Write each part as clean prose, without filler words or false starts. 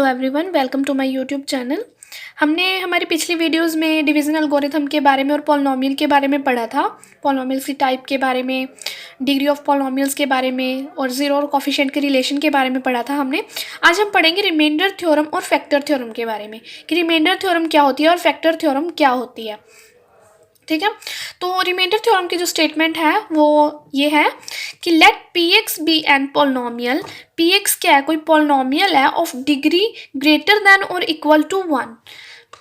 Hello everyone, welcome to my YouTube channel. हमने हमारी पिछली वीडियोस में डिवीजन एल्गोरिथम के बारे में और पॉलिनोमियल के बारे में पढ़ा था। पॉलिनोमियल्स की टाइप के बारे में, डिग्री ऑफ पॉलिनोमियल्स के बारे में और जीरो और कोफिशिएंट के रिलेशन के बारे में पढ़ा था हमने। आज हम पढ़ेंगे रिमाइंडर थ्योरम और फैक्टर थ्योरम के बारे में कि रिमाइंडर थ्योरम क्या होती है और फैक्टर थ्योरम क्या होती है। ठीक है, तो रिमाइंडर थ्योरम की जो स्टेटमेंट है वो ये है कि let P X be an polynomial. P x क्या है? कोई पॉलिनोमियल है ऑफ डिग्री ग्रेटर देन और इक्वल टू 1।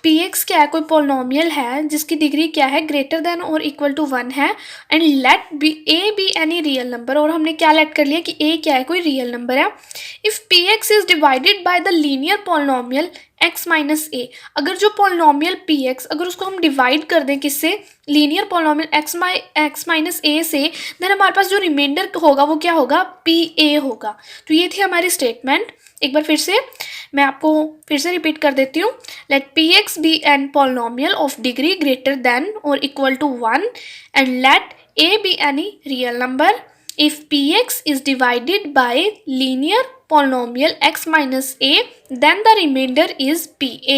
पी एक्स क्या है? कोई पॉलिनोमियल है जिसकी डिग्री क्या है? ग्रेटर देन और इक्वल टू 1 है। And let B A be any real number, और हमने क्या लेट कर लिया कि ए क्या है? कोई रियल नंबर है। If P X is divided by the linear polynomial x minus A, अगर जो पॉलिनोमियल पी एक्स अगर उसको हम डिवाइड कर दें किससे? लीनियर पॉलिनोमियल x माइनस ए से, देन हमारे पास जो रिमाइंडर होगा वो क्या होगा? पी ए होगा। तो ये थी हमारी स्टेटमेंट। एक बार फिर से मैं आपको फिर से रिपीट कर देती हूँ। Let P X be an polynomial of degree greater than और equal to 1 and let A be any real number if px is divided by linear polynomial x minus a then the remainder is pa।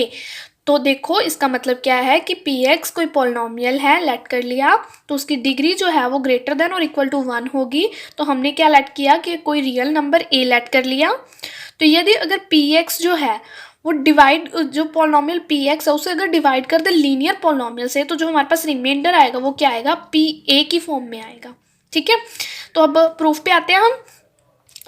तो देखो इसका मतलब क्या है कि px कोई polynomial है, लेट कर लिया, तो उसकी डिग्री जो है वो ग्रेटर देन और इक्वल टू 1 होगी। तो हमने क्या लेट किया कि कोई रियल नंबर a लेट कर लिया। तो यदि अगर px जो है वो डिवाइड, जो पॉलिनोमियल px है उसे अगर डिवाइड कर दे लीनियर पॉलिनोमियल से, तो जो हमारे पास रिमाइंडर आएगा वो क्या आएगा? pa की फॉर्म में आएगा। ठीक है, तो अब प्रूफ पे आते हैं हम।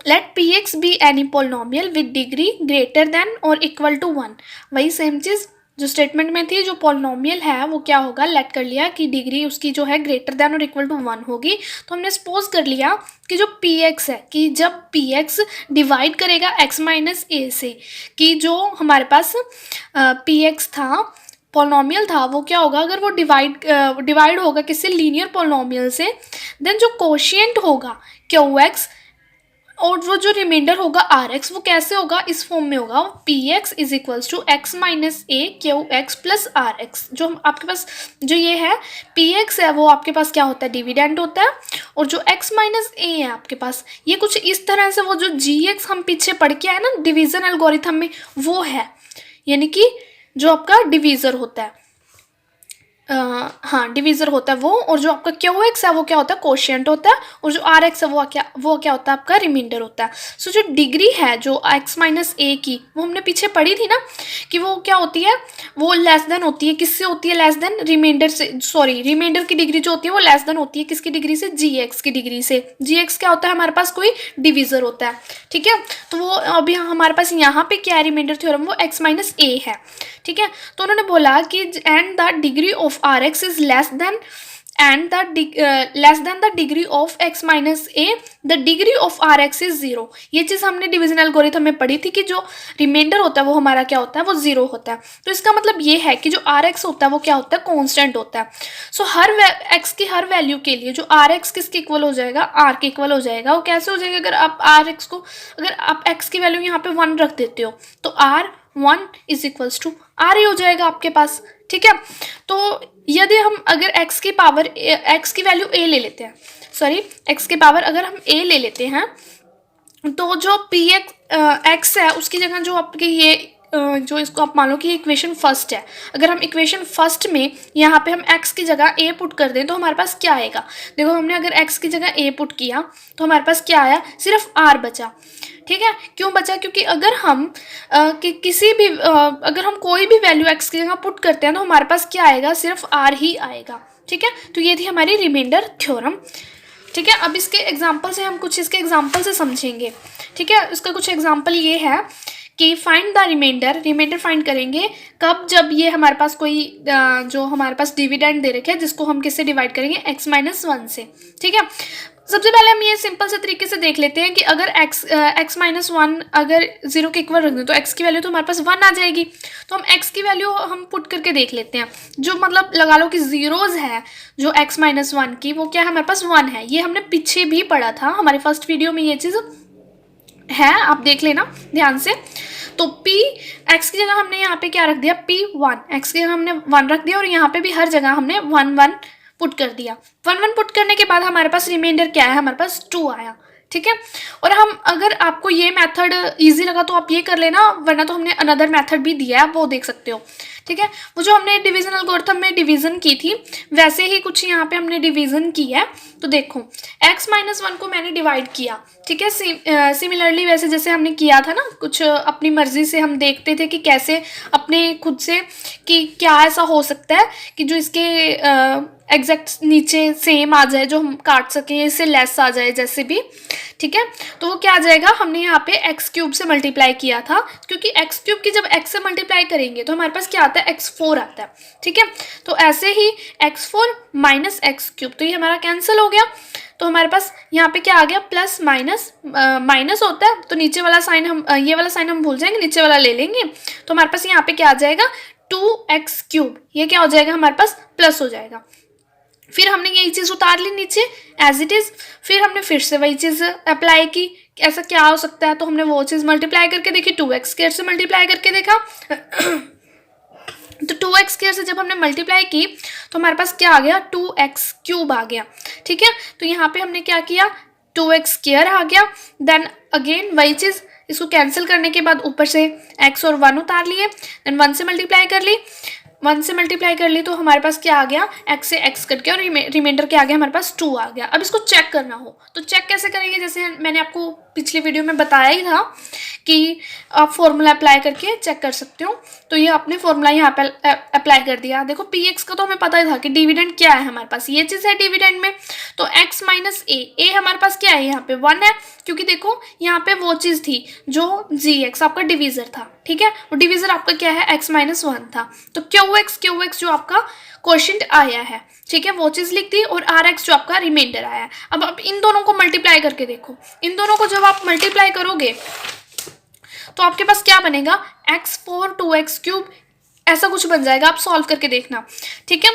Let P X be any polynomial with degree greater than और इक्वल टू 1। वही सेम चीज़ जो स्टेटमेंट में थी, जो पॉलिनोमियल है वो क्या होगा? लेट कर लिया कि डिग्री उसकी जो है ग्रेटर देन और इक्वल टू 1 होगी। तो हमने सपोज कर लिया कि जो पी एक्स है, कि जब पी एक्स डिवाइड करेगा एक्स माइनस ए से, कि जो हमारे पास पी एक्स था, पॉलिनोमियल था, वो क्या होगा? अगर वो डिवाइड होगा किससे? लीनियर पॉलिनोमियल से, देन जो कोशिएंट होगा क्यू एक्स और वो जो रिमाइंडर होगा आर एक्स, वो कैसे होगा? इस फॉर्म में होगा, P X is equals to X minus A Q X plus R X. जो आपके पास जो ये है पी एक्स है वो आपके पास क्या होता है? डिविडेंड होता है। और जो एक्स माइनस ए है आपके पास, ये कुछ इस तरह से, वो जो जी एक्स हम पीछे पढ़ के आए ना डिवीजन एल्गोरिथम में, वो है, यानी कि जो आपका डिवीज़र होता है, हाँ डिवीज़र होता है वो। और जो आपका क्यू एक्स है वो क्या होता है? कोशिएंट होता है। और जो आर एक्स है वो क्या होता है? आपका रिमाइंडर होता है। सो जो डिग्री है जो एक्स माइनस ए की, वो हमने पीछे पढ़ी थी ना कि वो क्या होती है? वो लेस देन होती है, किससे होती है? लेस देन रिमाइंडर से, सॉरी रिमाइंडर की डिग्री जो होती है वो लेस देन होती है किसकी डिग्री से? जी एक्स की डिग्री से। जी एक्स क्या होता है? हमारे पास कोई डिवीज़र होता है। ठीक है, तो वो अभी हमारे पास यहाँ पे क्या है? रिमाइंडर थ्योरम वो एक्स माइनस ए है। ठीक है, तो उन्होंने बोला कि and the degree of R X is less than and less than the degree of X minus A, the degree of R X is 0। ये चीज़ हमने डिवीजन एल्गोरिथम में पढ़ी थी कि जो रिमाइंडर होता है वो हमारा क्या होता है? वो 0 होता है। तो इसका मतलब ये है कि जो आर एक्स होता है वो क्या होता है? कॉन्स्टेंट होता है। सो हर एक्स की हर वैल्यू के लिए जो आर एक्स किसके इक्वल हो जाएगा? आर के इक्वल हो जाएगा। वो कैसे हो जाएगा? अगर आप आर एक्स को, अगर आप एक्स की वैल्यू यहाँ पे 1 रख देते हो तो R 1 is equals to R ही हो जाएगा आपके पास। ठीक है, तो यदि हम अगर x की पावर x की वैल्यू a ले लेते हैं, सॉरी x की पावर अगर हम a ले लेते हैं, तो जो पी एक्स है उसकी जगह जो आपके ये जो इसको आप मान लो कि इक्वेशन फर्स्ट है, अगर हम इक्वेशन फर्स्ट में यहाँ पे हम x की जगह a पुट कर दें तो हमारे पास क्या आएगा? देखो हमने अगर x की जगह a पुट किया तो हमारे पास क्या आया? सिर्फ r बचा। ठीक है, क्यों बचा? क्योंकि अगर हम किसी भी अगर हम कोई भी वैल्यू x की जगह पुट करते हैं तो हमारे पास क्या आएगा? सिर्फ r ही आएगा। ठीक है, तो ये थी हमारी रिमाइंडर थ्योरम। ठीक है, अब इसके एग्जाम्पल से हम कुछ इसके एग्जाम्पल से समझेंगे। ठीक है, इसका कुछ एग्जाम्पल ये है कि फाइंड द रिमाइंडर फाइंड करेंगे कब? जब ये हमारे पास कोई जो हमारे पास डिविडेंड दे रखे हैं जिसको हम किससे डिवाइड करेंगे? x माइनस 1 से। ठीक है, सबसे पहले हम ये सिंपल से तरीके से देख लेते हैं कि अगर x माइनस 1 अगर 0 के इक्वल रख दें तो x की वैल्यू तो हमारे पास 1 आ जाएगी। तो हम x की वैल्यू हम पुट करके देख लेते हैं। जो मतलब लगा लो कि जीरोज है जो x माइनस 1 की, वो क्या है? हमारे पास 1 है। ये हमने पीछे भी पढ़ा था, हमारे फर्स्ट वीडियो में ये चीज़ है, आप देख लेना ध्यान से। तो p x की जगह हमने यहाँ पे क्या रख दिया? p1, x की जगह हमने 1 रख दिया और यहाँ पे भी हर जगह हमने 1 1 पुट कर दिया। 1 1 पुट करने के बाद हमारे पास रिमाइंडर क्या है? हमारे पास 2 आया। ठीक है। और हम, अगर आपको ये मेथड इजी लगा तो आप ये कर लेना, वरना तो हमने अनदर मेथड भी दिया है, वो देख सकते हो। ठीक है, वो जो हमने डिवीजन एल्गोरिथम में डिवीजन की थी वैसे ही कुछ यहाँ पे हमने डिवीजन की है। तो देखो x-1 को मैंने डिवाइड किया, ठीक है। सिमिलरली वैसे जैसे हमने किया था ना, कुछ अपनी मर्जी से हम देखते थे कि कैसे अपने खुद से कि क्या ऐसा हो सकता है कि जो इसके एग्जैक्ट नीचे सेम आ जाए, जो हम काट सकें, इससे लेस आ जाए जैसे भी। ठीक है, तो वो क्या आ जाएगा, हमने यहाँ पे x³ से मल्टीप्लाई किया था, क्योंकि x³ की जब x से मल्टीप्लाई करेंगे तो हमारे पास क्या आता है, x4 आता है। ठीक है, तो ऐसे ही x4 माइनस x³, तो ये हमारा कैंसिल हो गया। तो हमारे पास यहाँ पे क्या आ गया, प्लस माइनस, माइनस होता है तो नीचे वाला साइन हम, ये वाला साइन हम भूल जाएंगे, नीचे वाला ले लेंगे। तो हमारे पास यहाँ पे क्या आ जाएगा, 2x³, ये क्या हो जाएगा हमारे पास, प्लस हो जाएगा। फिर हमने यही चीज़ उतार ली नीचे एज इट इज़, फिर हमने फिर से वही चीज़ अप्लाई की, ऐसा क्या हो सकता है, तो हमने वो चीज़ मल्टीप्लाई करके देखी, 2x² से मल्टीप्लाई करके देखा। तो 2x² से जब हमने मल्टीप्लाई की तो हमारे पास क्या आ गया, 2x³ आ गया। ठीक है, तो यहाँ पे हमने क्या किया, 2x² आ गया। देन अगेन वही चीज़, इसको कैंसिल करने के बाद ऊपर से x और 1 उतार लिए, देन 1 से मल्टीप्लाई कर ली, 1 से मल्टीप्लाई कर ली तो हमारे पास क्या आ गया, x से x कट गया और रिमाइंडर क्या आ गया हमारे पास, 2 आ गया। अब इसको चेक करना हो तो चेक कैसे करेंगे, जैसे मैंने आपको पिछली वीडियो में बताया ही था कि आप फॉर्मूला अप्लाई करके चेक कर सकते हो। तो ये आपने फॉर्मूला यहाँ पे अप्लाई कर दिया। देखो px का तो हमें पता ही था कि डिविडेंड क्या है, हमारे पास ये चीज़ है डिविडेंड में। तो x माइनस ए हमारे पास क्या है, यहाँ पे 1 है, क्योंकि देखो यहाँ पे वो चीज़ थी जो gx आपका डिविजर था। ठीक है, वो डिविजर आपका क्या है, x-1 था। तो क्यू एक्स जो आपका क्वोशिएंट आया है, ठीक है, वो चीज़ लिख दी, और rx जो आपका रिमाइंडर आया है। अब आप इन दोनों को मल्टीप्लाई करके देखो, इन दोनों को जब आप मल्टीप्लाई करोगे तो आपके पास क्या बनेगा, x4 2x³ ऐसा कुछ बन जाएगा। आप सॉल्व करके देखना, ठीक है।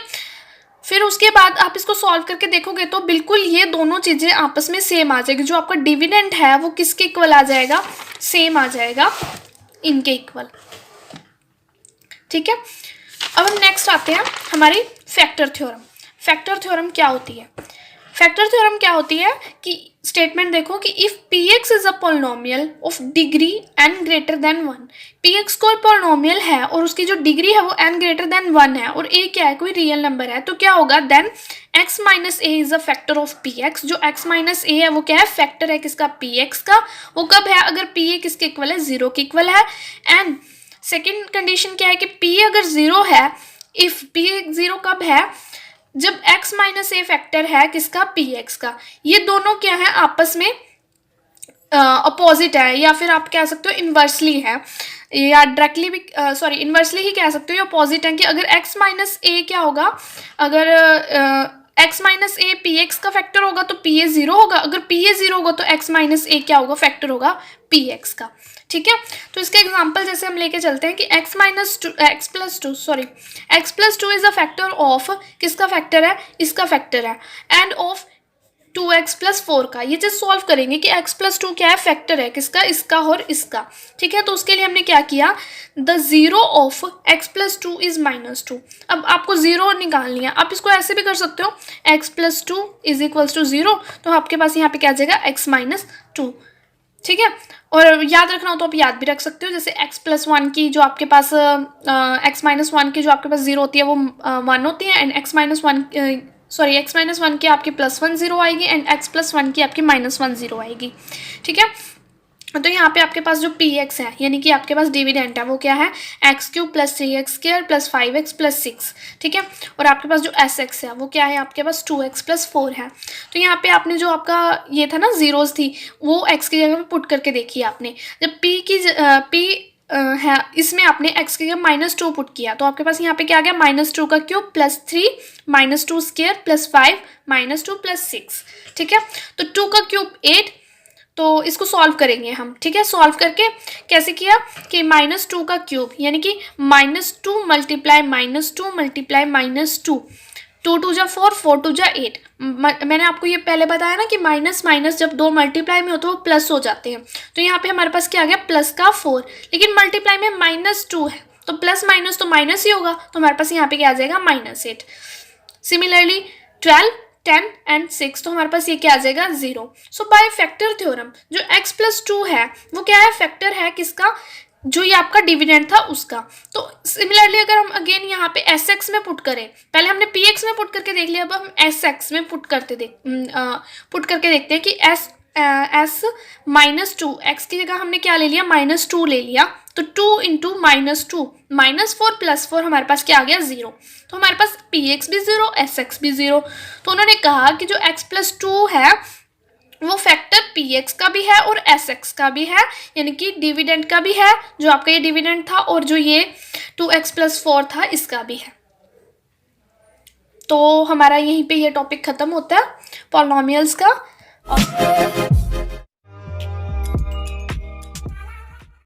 फिर उसके बाद आप इसको सॉल्व करके देखोगे तो बिल्कुल ये दोनों चीज़ें आपस में सेम आ जाएगी। जो आपका डिविडेंड है वो किसके इक्वल आ जाएगा, सेम आ जाएगा, इनके इक्वल। ठीक है, अब हम नेक्स्ट आते हैं हमारी फैक्टर थ्योरम। फैक्टर थ्योरम क्या होती है, फैक्टर थ्योरम क्या होती है कि स्टेटमेंट देखो कि if px is a polynomial of degree n greater than 1, px कोई पोलिनोमियल है और उसकी जो डिग्री है वो n ग्रेटर देन 1 है, और a क्या है, कोई रियल नंबर है, तो क्या होगा, then x minus A is a factor of px। जो x माइनस ए है वो क्या है, फैक्टर है किसका, px का। वो कब है, अगर pa किसके इक्वल है, 0 के इक्वल है। एंड सेकेंड कंडीशन क्या है कि p अगर 0 है, इफ p 0 कब है, जब x माइनस ए फैक्टर है किसका, px का। ये दोनों क्या है, आपस में अपोजिट है, या फिर आप कह सकते हो इन्वर्सली है, या डायरेक्टली भी इन्वर्सली ही कह सकते हो, अपोजिट है कि अगर x माइनस ए क्या होगा, अगर x minus A P x का फैक्टर होगा तो पी ए 0 होगा, अगर पी ए 0 होगा तो x माइनस ए क्या होगा, फैक्टर होगा पी एक्स का। ठीक है, तो इसके एग्जांपल जैसे हम लेके चलते हैं कि x plus two is a factor of, किसका फैक्टर है, इसका फैक्टर है, एंड ऑफ 2x प्लस 4 का। ये चीज़ सॉल्व करेंगे कि x प्लस 2 क्या है, फैक्टर है किसका, इसका और इसका। ठीक है, तो उसके लिए हमने क्या किया, the zero of x plus 2 is minus 2। अब आपको जीरो निकालनी है, आप इसको ऐसे भी कर सकते हो, x plus 2 is equals to 0, तो आपके पास यहाँ पे क्या आ जाएगा, x माइनस 2। ठीक है, और याद रखना हो तो आप याद भी रख सकते हो, जैसे x प्लस 1 की जो आपके पास x माइनस 1 की जो आपके पास 0 होती है वो 1 होती है, एंड x माइनस 1 की आपकी +1 0 आएगी, एंड x प्लस 1 की आपकी -1 0 आएगी। ठीक है, तो यहाँ पे आपके पास जो px है, यानी कि आपके पास डिविडेंट है, वो क्या है, x³ plus 3x² plus 5x plus 6। ठीक है, और आपके पास जो sx है वो क्या है, आपके पास 2x प्लस 4 है। तो यहाँ पे आपने जो आपका ये था ना, जीरोस थी, वो x की जगह पे पुट करके देखी आपने। जब p है, इसमें आपने x की जगह -2 पुट किया, तो आपके पास यहाँ पे क्या आ गया, -2 का cube plus 3 -2 square plus 5 -2 plus 6। ठीक है, तो 2 का क्यूब 8, तो इसको सॉल्व करेंगे हम। ठीक है, सॉल्व करके कैसे किया कि -2 का क्यूब यानी कि -2 मल्टीप्लाई -2 मल्टीप्लाई -2, 2 2 जा 4, 4 2 जा 8। मैंने आपको ये पहले बताया ना कि माइनस माइनस जब दो मल्टीप्लाई में हो तो वो प्लस हो जाते हैं। तो यहाँ पे हमारे पास क्या आ गया, प्लस का 4, लेकिन मल्टीप्लाई में -2 है तो प्लस माइनस तो माइनस ही होगा, तो हमारे पास यहाँ पे क्या आ जाएगा, -8। सिमिलरली 12 10 एंड 6, तो हमारे पास ये क्या आ जाएगा 0। सो बाय फैक्टर थ्योरम जो x+2 है वो क्या है, फैक्टर है किसका, जो ये आपका डिविडेंड था उसका। तो सिमिलरली अगर हम अगेन यहाँ पे एस एक्स में पुट करें, पहले हमने पी एक्स में पुट करके देख लिया, अब हम एस एक्स में पुट करके देखते हैं कि एस -2 एक्स की जगह हमने क्या ले लिया, -2 ले लिया, तो 2 इंटू -2 -4 + 4 हमारे पास क्या आ गया 0। तो हमारे पास पी एक्स भी 0, एस एक्स भी 0। तो उन्होंने कहा कि जो x+2 है वो फैक्टर पी एक्स का भी है और एस एक्स का भी है, यानी कि डिविडेंड का भी है, जो आपका ये डिविडेंड था, और जो ये 2x+4 था इसका भी है। तो हमारा यहीं पे ये टॉपिक ख़त्म होता है पॉलिनॉमियल्स का। और